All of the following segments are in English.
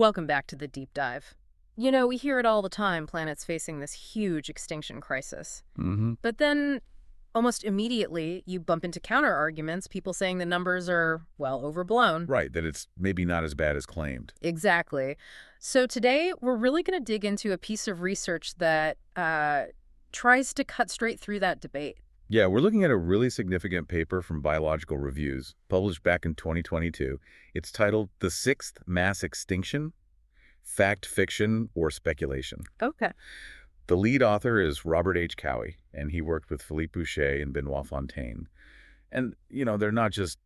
Welcome back to the deep dive. We hear it all the time, planets facing this huge extinction crisis. Hmm. But then, almost immediately, you bump into counter-arguments, people saying the numbers are, well, overblown. Right, that it's maybe not as bad as claimed. Exactly. So today, we're really going to dig into a piece of research that tries to cut straight through that debate. Yeah, we're looking at a really significant paper from Biological Reviews, published back in 2022. It's titled The Sixth Mass Extinction: Fact, Fiction, or Speculation. Okay. The lead author is Robert H. Cowie, and he worked with Philippe Bouchet and Benoit Fontaine. And, they're not just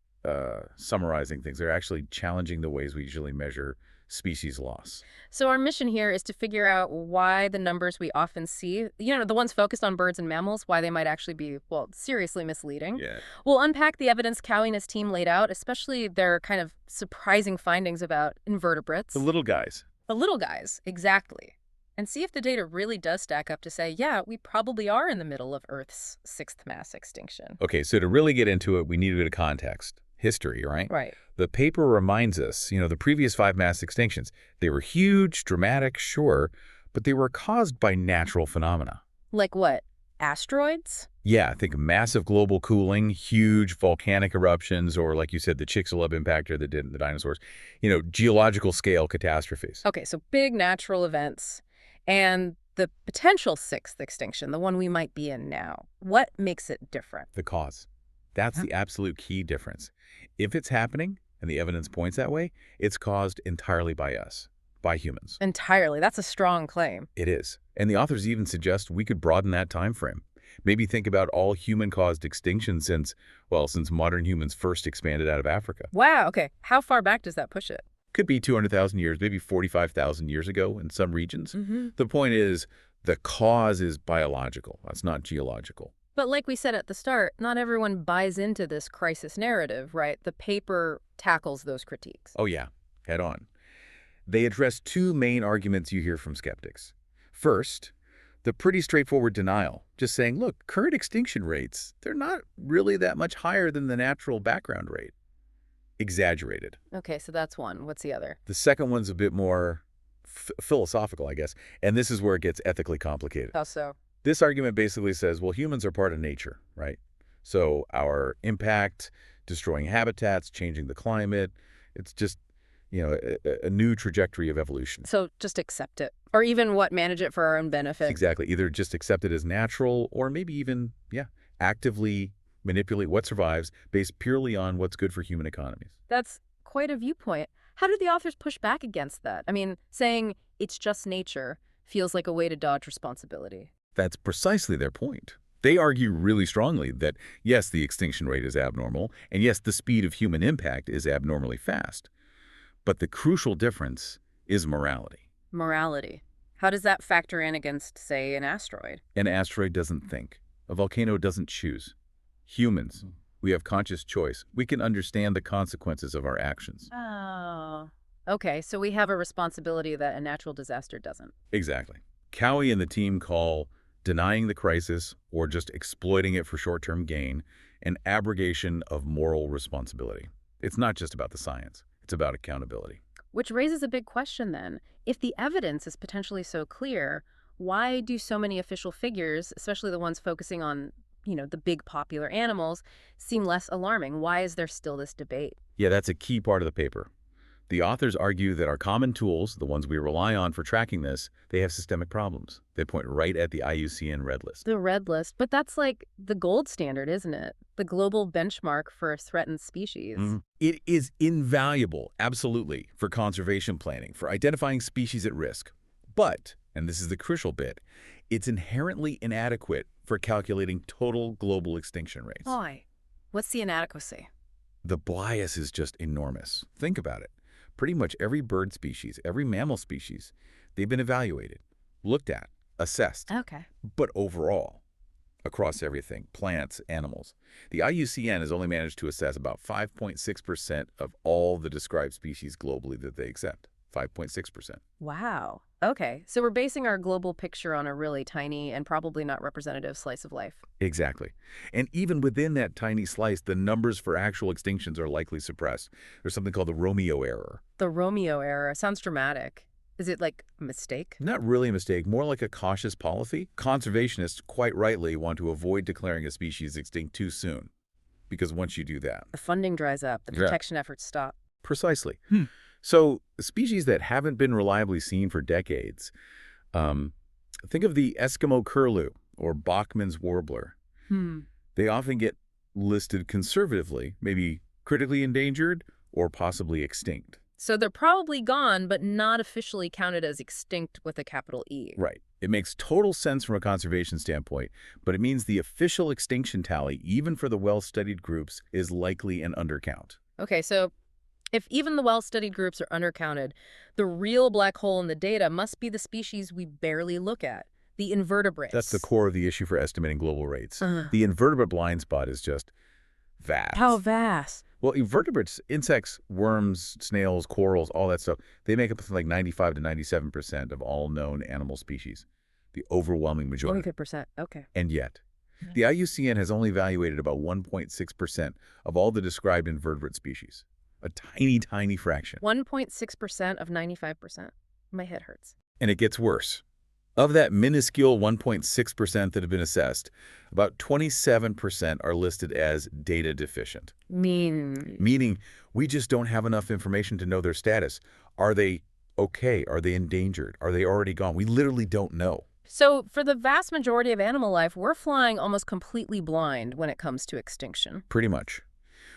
summarizing things. They're actually challenging the ways we usually measure species loss. So our mission here is to figure out why the numbers we often see, the ones focused on birds and mammals, why they might actually be, well, seriously misleading. Yeah. We'll unpack the evidence Cowie and his team laid out, especially their kind of surprising findings about invertebrates. The little guys. The little guys, exactly. And see if the data really does stack up to say, yeah, we probably are in the middle of Earth's sixth mass extinction. Okay, so to really get into it, we need a bit of context. History, right? Right. The paper reminds us, the previous 5 mass extinctions, they were huge, dramatic, sure, but they were caused by natural phenomena. Like what? Asteroids? Yeah, think massive global cooling, huge volcanic eruptions, or like you said, the Chicxulub impactor that did the dinosaurs, geological scale catastrophes. Okay, so big natural events. And the potential sixth extinction, the one we might be in now, what makes it different? The cause. That's the absolute key difference. If it's happening, and the evidence points that way, it's caused entirely by us, by humans. Entirely. That's a strong claim. It is. And the authors even suggest we could broaden that time frame. Maybe think about all human-caused extinctions since modern humans first expanded out of Africa. Wow, okay. How far back does that push it? Could be 200,000 years, maybe 45,000 years ago in some regions. Mm-hmm. The point is, the cause is biological. That's not geological. But like we said at the start, not everyone buys into this crisis narrative, right? The paper tackles those critiques. Oh yeah, head on. They address 2 main arguments you hear from skeptics. First, the pretty straightforward denial, just saying, look, current extinction rates, they're not really that much higher than the natural background rate. Exaggerated. Okay, so that's one. What's the other? The second one's a bit more philosophical, I guess, and this is where it gets ethically complicated. How so? This argument basically says, well, humans are part of nature, right? So our impact, destroying habitats, changing the climate, it's just, a new trajectory of evolution. So just accept it. Or even manage it for our own benefit. Exactly. Either just accept it as natural or maybe even, actively manipulate what survives based purely on what's good for human economies. That's quite a viewpoint. How do the authors push back against that? I mean, saying it's just nature feels like a way to dodge responsibility. That's precisely their point. They argue really strongly that, yes, the extinction rate is abnormal, and yes, the speed of human impact is abnormally fast. But the crucial difference is morality. Morality. How does that factor in against, say, an asteroid? An asteroid doesn't think. A volcano doesn't choose. Humans, we have conscious choice. We can understand the consequences of our actions. Oh. Okay, so we have a responsibility that a natural disaster doesn't. Exactly. Cowie and the team call denying the crisis, or just exploiting it for short-term gain, an abrogation of moral responsibility. It's not just about the science. It's about accountability. Which raises a big question then. If the evidence is potentially so clear, why do so many official figures, especially the ones focusing on, the big popular animals, seem less alarming? Why is there still this debate? Yeah, that's a key part of the paper. The authors argue that our common tools, the ones we rely on for tracking this, they have systemic problems. They point right at the IUCN Red List. The Red List, but that's like the gold standard, isn't it? The global benchmark for threatened species. It is invaluable, absolutely, for conservation planning, for identifying species at risk. But, and this is the crucial bit, it's inherently inadequate for calculating total global extinction rates. Why? What's the inadequacy? The bias is just enormous. Think about it. Pretty much every bird species, every mammal species, they've been evaluated, looked at, assessed. Okay. But overall, across everything, plants, animals, the IUCN has only managed to assess about 5.6% of all the described species globally that they accept. 5.6%. Wow. Okay, so we're basing our global picture on a really tiny and probably not representative slice of life. Exactly. And even within that tiny slice, the numbers for actual extinctions are likely suppressed. There's something called the Romeo error. The Romeo era sounds dramatic. Is it like a mistake? Not really a mistake, more like a cautious policy. Conservationists, quite rightly, want to avoid declaring a species extinct too soon, because once you do that. The funding dries up, the Yeah. protection efforts stop. Precisely. So species that haven't been reliably seen for decades, um, think of the Eskimo curlew or Bachman's warbler. Hmm. They often get listed conservatively, maybe critically endangered or possibly extinct. So they're probably gone, but not officially counted as extinct with a capital E. Right. It makes total sense from a conservation standpoint, but it means the official extinction tally, even for the well-studied groups, is likely an undercount. Okay, so if even the well-studied groups are undercounted, the real black hole in the data must be the species we barely look at, the invertebrates. That's the core of the issue for estimating global rates. Uh, The invertebrate blind spot is just vast. How vast? Well, invertebrates, insects, worms, snails, corals, all that stuff, they make up something like 95 to 97% of all known animal species, the overwhelming majority. 100%. Okay. And yet, Yeah. the IUCN has only evaluated about 1.6% of all the described invertebrate species, a tiny, tiny fraction. 1.6% of 95%. My head hurts. And it gets worse. Of that minuscule 1.6% that have been assessed, about 27% are listed as data deficient, meaning we just don't have enough information to know their status. Are they okay? Are they endangered? Are they already gone? We literally don't know. So for the vast majority of animal life, we're flying almost completely blind when it comes to extinction. Pretty much.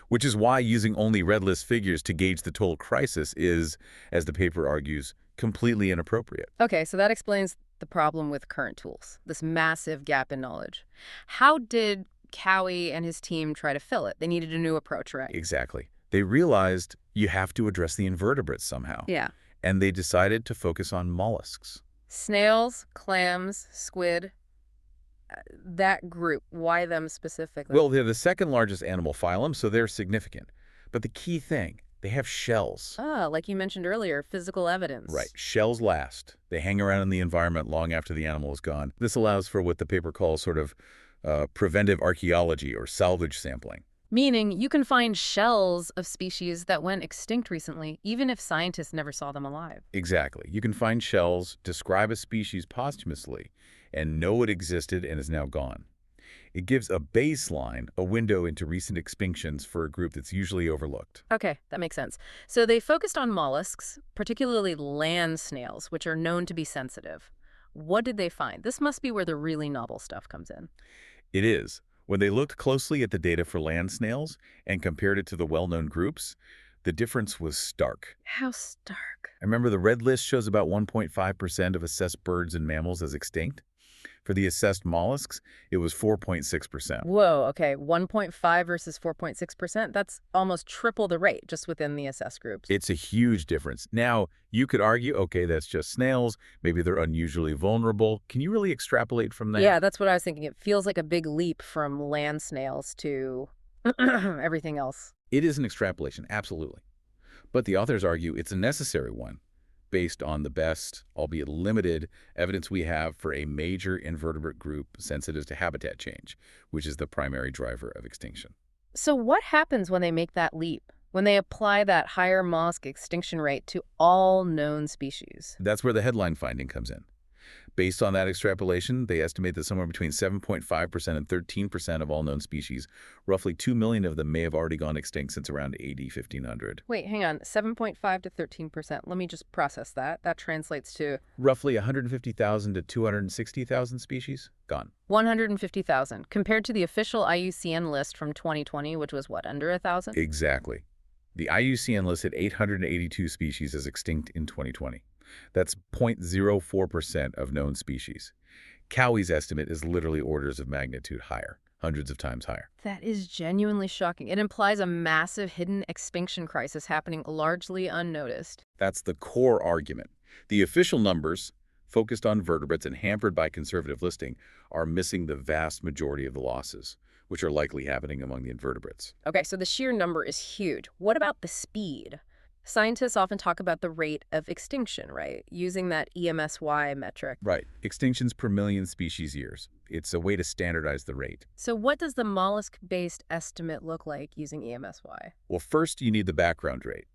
Which is why using only red list figures to gauge the total crisis is, as the paper argues, completely inappropriate. Okay, so that explains the problem with current tools, this massive gap in knowledge. How did Cowie and his team try to fill it? They needed a new approach, right? Exactly. They realized you have to address the invertebrates somehow. Yeah. And they decided to focus on mollusks. Snails, clams, squid, that group, why them specifically? Well, they're the second largest animal phylum, so they're significant. But the key thing, they have shells. Like you mentioned earlier, physical evidence. Right. Shells last. They hang around in the environment long after the animal is gone. This allows for what the paper calls sort of preventive archaeology or salvage sampling. Meaning you can find shells of species that went extinct recently, even if scientists never saw them alive. Exactly. You can find shells, describe a species posthumously, and know it existed and is now gone. It gives a baseline, a window into recent extinctions for a group that's usually overlooked. Okay, that makes sense. So they focused on mollusks, particularly land snails, which are known to be sensitive. What did they find? This must be where the really novel stuff comes in. It is. When they looked closely at the data for land snails and compared it to the well-known groups, the difference was stark. How stark. I remember the red list shows about 1.5% of assessed birds and mammals as extinct. For the assessed mollusks, it was 4.6%. Whoa, okay, 1.5 versus 4.6%? That's almost triple the rate just within the assessed groups. It's a huge difference. Now, you could argue, okay, that's just snails. Maybe they're unusually vulnerable. Can you really extrapolate from that? Yeah, that's what I was thinking. It feels like a big leap from land snails to everything else. It is an extrapolation, absolutely. But the authors argue it's a necessary one, based on the best, albeit limited, evidence we have for a major invertebrate group sensitive to habitat change, which is the primary driver of extinction. So what happens when they make that leap? When they apply that higher mollusk extinction rate to all known species? That's where the headline finding comes in. Based on that extrapolation, they estimate that somewhere between 7.5% and 13% of all known species, roughly 2 million of them may have already gone extinct since around AD 1500. Wait, hang on. 7.5 to 13%. Let me just process that. That translates to Roughly 150,000 to 260,000 species gone. 150,000, compared to the official IUCN list from 2020, which was what, under 1,000? Exactly. The IUCN listed 882 species as extinct in 2020. That's 0.04% of known species. Cowie's estimate is literally orders of magnitude higher, hundreds of times higher. That is genuinely shocking. It implies a massive hidden extinction crisis happening largely unnoticed. That's the core argument. The official numbers, focused on vertebrates and hampered by conservative listing, are missing the vast majority of the losses, which are likely happening among the invertebrates. Okay, so the sheer number is huge. What about the speed? Scientists often talk about the rate of extinction, right? Using that EMSY metric. Right. Extinctions per million species years. It's a way to standardize the rate. So what does the mollusk-based estimate look like using EMSY? Well, first you need the background rate,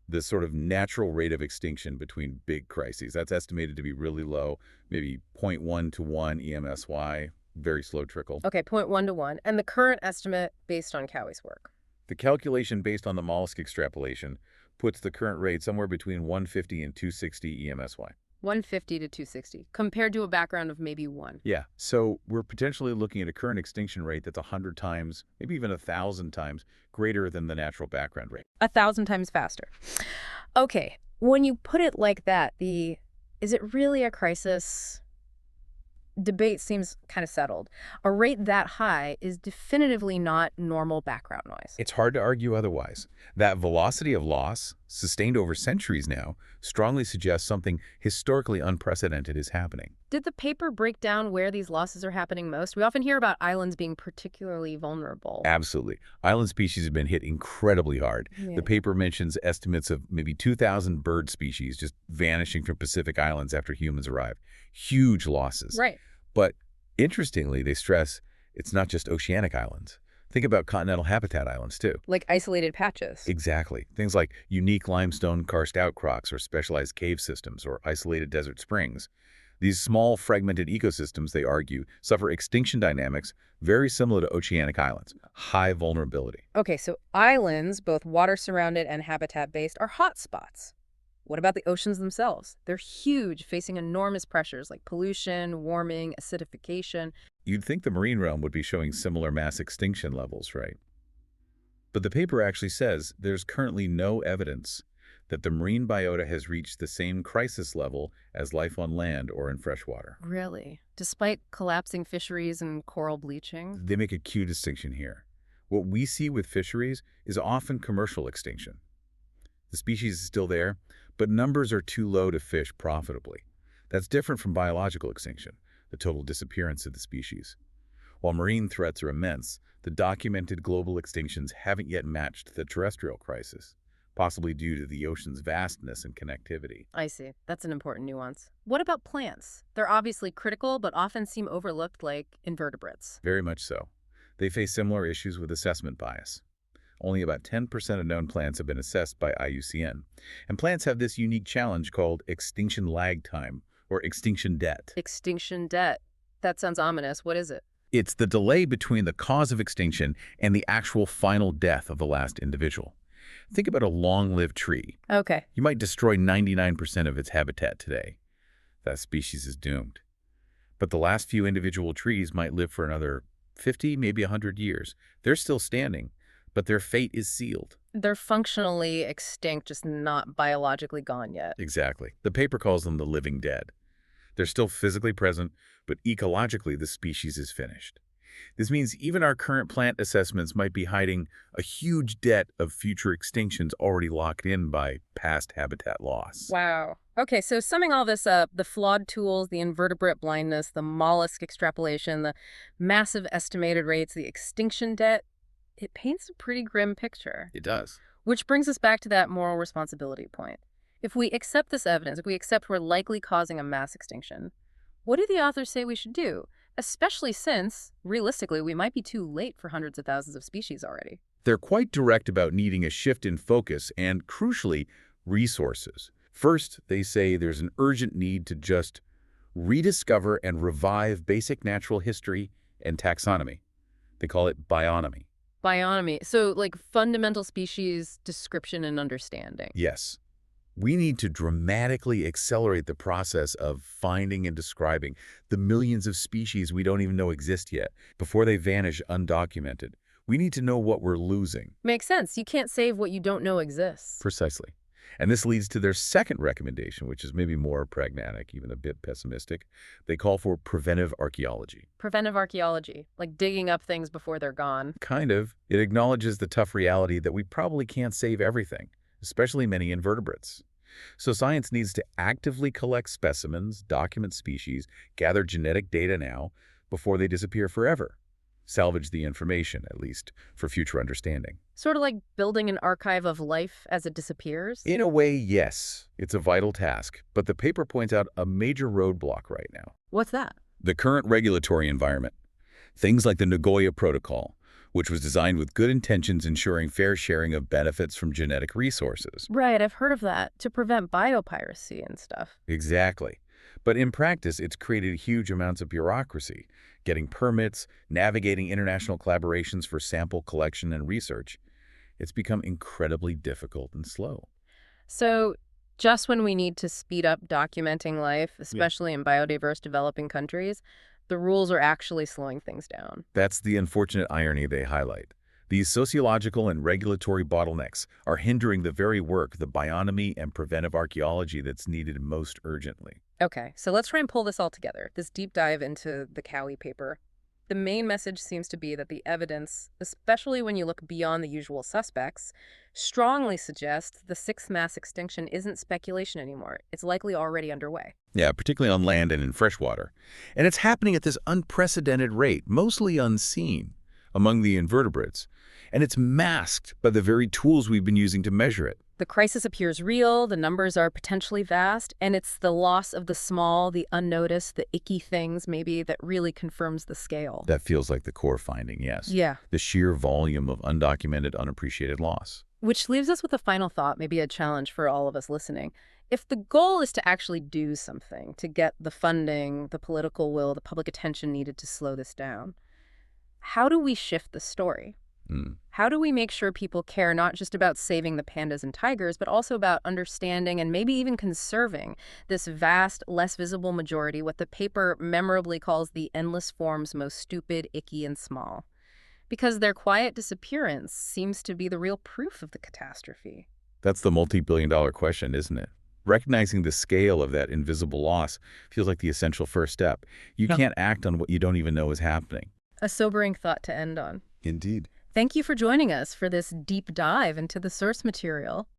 the sort of natural rate of extinction between big crises. That's estimated to be really low, maybe zero point 0.1 to 1 EMSY, very slow trickle. Okay, 0.1 to 1. And the current estimate based on Cowie's work. The calculation based on the mollusk extrapolation puts the current rate somewhere between 150 and 260 EMSY. 150 to 260, compared to a background of maybe 1. Yeah, so we're potentially looking at a current extinction rate that's 100 times, maybe even 1,000 times greater than the natural background rate. 1,000 times faster. Okay, when you put it like that, is it really a crisis? Debate seems kind of settled. A rate that high is definitively not normal background noise. It's hard to argue otherwise. That velocity of loss, sustained over centuries now, strongly suggests something historically unprecedented is happening. Did the paper break down where these losses are happening most? We often hear about islands being particularly vulnerable. Absolutely. Island species have been hit incredibly hard. Yeah. The paper mentions estimates of maybe 2,000 bird species just vanishing from Pacific islands after humans arrived. Huge losses. Right. But interestingly, they stress it's not just oceanic islands. Think about continental habitat islands, too. Like isolated patches. Exactly. Things like unique limestone karst outcrops or specialized cave systems or isolated desert springs. These small, fragmented ecosystems, they argue, suffer extinction dynamics very similar to oceanic islands. High vulnerability. Okay, so islands, both water-surrounded and habitat-based, are hotspots. What about the oceans themselves? They're huge, facing enormous pressures like pollution, warming, acidification. You'd think the marine realm would be showing similar mass extinction levels, right? But the paper actually says there's currently no evidence that the marine biota has reached the same crisis level as life on land or in freshwater. Really? Despite collapsing fisheries and coral bleaching? They make a key distinction here. What we see with fisheries is often commercial extinction. The species is still there, but numbers are too low to fish profitably. That's different from biological extinction, the total disappearance of the species. While marine threats are immense, the documented global extinctions haven't yet matched the terrestrial crisis, possibly due to the ocean's vastness and connectivity. I see. That's an important nuance. What about plants? They're obviously critical, but often seem overlooked like invertebrates. Very much so. They face similar issues with assessment bias. Only about 10% of known plants have been assessed by IUCN. And plants have this unique challenge called extinction lag time, or extinction debt. Extinction debt. That sounds ominous. What is it? It's the delay between the cause of extinction and the actual final death of the last individual. Think about a long-lived tree. Okay. You might destroy 99% of its habitat today. That species is doomed. But the last few individual trees might live for another 50, maybe 100 years. They're still standing, but their fate is sealed. They're functionally extinct, just not biologically gone yet. Exactly. The paper calls them the living dead. They're still physically present, but ecologically the species is finished. This means even our current plant assessments might be hiding a huge debt of future extinctions already locked in by past habitat loss. Wow. Okay, so summing all this up, the flawed tools, the invertebrate blindness, the mollusk extrapolation, the massive estimated rates, the extinction debt, it paints a pretty grim picture. It does. Which brings us back to that moral responsibility point. If we accept this evidence, if we accept we're likely causing a mass extinction, what do the authors say we should do? Especially since, realistically, we might be too late for hundreds of thousands of species already. They're quite direct about needing a shift in focus and, crucially, resources. First, they say there's an urgent need to just rediscover and revive basic natural history and taxonomy. They call it bionomy. Bionomy, so like fundamental species description and understanding. Yes. We need to dramatically accelerate the process of finding and describing the millions of species we don't even know exist yet before they vanish undocumented. We need to know what we're losing. Makes sense. You can't save what you don't know exists. Precisely. And this leads to their second recommendation, which is maybe more pragmatic, even a bit pessimistic. They call for preventive archaeology. Preventive archaeology, like digging up things before they're gone. Kind of. It acknowledges the tough reality that we probably can't save everything, especially many invertebrates. So science needs to actively collect specimens, document species, gather genetic data now before they disappear forever. salvage the information, at least, for future understanding. Sort of like building an archive of life as it disappears? In a way, yes, it's a vital task, but the paper points out a major roadblock right now. What's that? The current regulatory environment. Things like the Nagoya Protocol, which was designed with good intentions ensuring fair sharing of benefits from genetic resources. Right, I've heard of that, to prevent biopiracy and stuff. Exactly. But in practice, it's created huge amounts of bureaucracy, getting permits, navigating international collaborations for sample collection and research. It's become incredibly difficult and slow. So, just when we need to speed up documenting life, especially in biodiverse developing countries, the rules are actually slowing things down. That's the unfortunate irony they highlight. These sociological and regulatory bottlenecks are hindering the very work, the bionomy and preventive archaeology that's needed most urgently. Okay, so let's try and pull this all together, this deep dive into the Cowie paper. The main message seems to be that the evidence, especially when you look beyond the usual suspects, strongly suggests the Sixth Mass Extinction isn't speculation anymore. It's likely already underway. Yeah, particularly on land and in freshwater. And it's happening at this unprecedented rate, mostly unseen among the invertebrates. And it's masked by the very tools we've been using to measure it. The crisis appears real, the numbers are potentially vast, and it's the loss of the small, the unnoticed, the icky things maybe that really confirms the scale. That feels like the core finding, yes. Yeah. The sheer volume of undocumented, unappreciated loss. Which leaves us with a final thought, maybe a challenge for all of us listening. If the goal is to actually do something, to get the funding, the political will, the public attention needed to slow this down, how do we shift the story? How do we make sure people care not just about saving the pandas and tigers, but also about understanding and maybe even conserving this vast, less visible majority, what the paper memorably calls the endless forms most stupid, icky, and small? Because their quiet disappearance seems to be the real proof of the catastrophe. That's the multi-billion-dollar question, isn't it? Recognizing the scale of that invisible loss feels like the essential first step. You can't act on what you don't even know is happening. A sobering thought to end on. Indeed. Thank you for joining us for this deep dive into the source material.